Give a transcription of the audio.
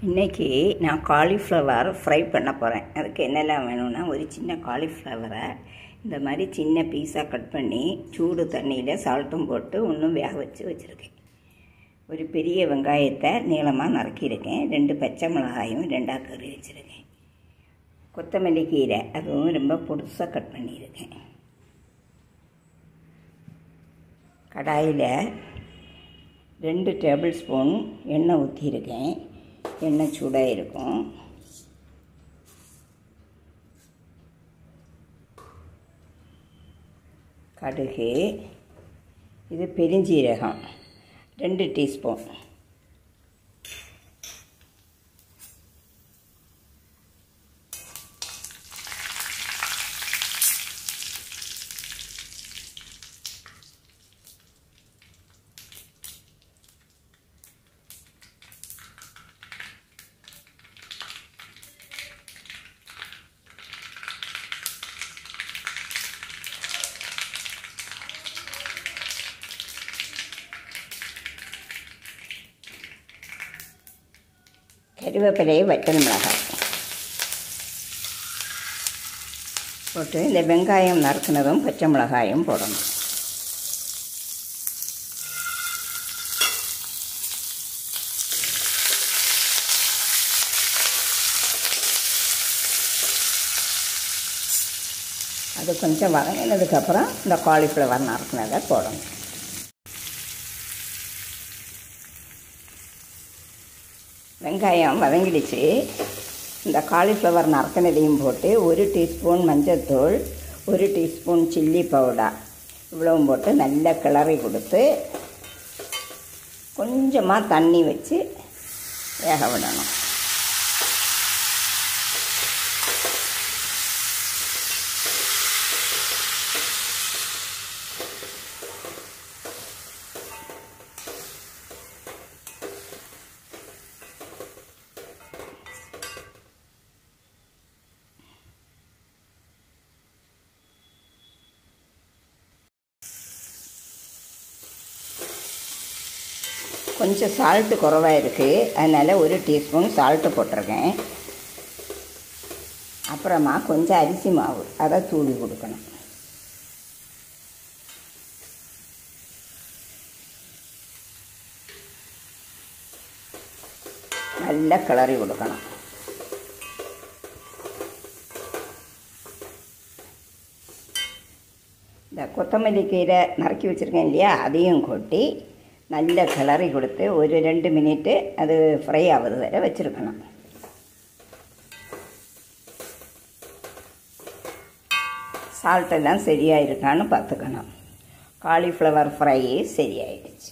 இன்றைக்கி நான் cauliflower fry பண்ண போகிறேன். அதுக்கு என்னெல்லாம் வேணும்னா, ஒரு சின்ன காலிஃப்ளவரை இந்த மாதிரி சின்ன பீஸாக கட் பண்ணி சூடு தண்ணியில் சால்ட்டும் போட்டு இன்னும் வேக வச்சுருக்கேன். ஒரு பெரிய வெங்காயத்தை நீளமாக நறுக்கியிருக்கேன். 2 பச்சை மிளகாயும் 2ஆக கறி வச்சுருக்கேன். கொத்தமல்லி கீரை அதுவும் ரொம்ப பொடுசாக கட் பண்ணியிருக்கேன். கடாயில் 2 டேபிள் ஸ்பூன் எண்ணெய் ஊற்றியிருக்கேன். எண்ணெய் சூடாக இருக்கும். கடுகு, இது பெருஞ்சீரகம் 2 டீஸ்பூன், கருவேப்பிலை, வத்தல் மிளகாய் போட்டு இந்த வெங்காயம் நறுக்குனதும் பச்சை மிளகாயும் போடணும். அது கொஞ்சம் வதங்கினதுக்கப்புறம் இந்த காலிஃப்ளவர் நறுக்குனதை போடணும். வெங்காயம் வதங்கிடுச்சு. இந்த காலிஃப்ளவர் நறுக்கினதையும் போட்டு 1 டீஸ்பூன் மஞ்சள்தூள், 1 டீஸ்பூன் சில்லி பவுடர் இவ்வளவும் போட்டு நல்லா கிளறி கொடுத்து கொஞ்சமாக தண்ணி வச்சு வேக விடணும். கொஞ்சம் சால்ட்டு குறைவாக இருக்குது, அதனால் 1 டீஸ்பூன் சால்ட்டு போட்டிருக்கேன். அப்புறமா கொஞ்சம் அரிசி மாவு அதை தூவி கொடுக்கணும். நல்லா கிளறி கொடுக்கணும். இந்த கொத்தமல்லி கீரை நறுக்கி வச்சுருக்கேன் இல்லையா, அதையும் கொட்டி நல்ல கிளறி கொடுத்து ஒரு 2 மினிட்டு அது ஃப்ரை ஆகுது வரை வச்சுருக்கணும். சால்ட்டெல்லாம் சரியாக இருக்கான்னு பார்த்துக்கணும். காலிஃப்ளவர் ஃப்ரை சரியாயிடுச்சு.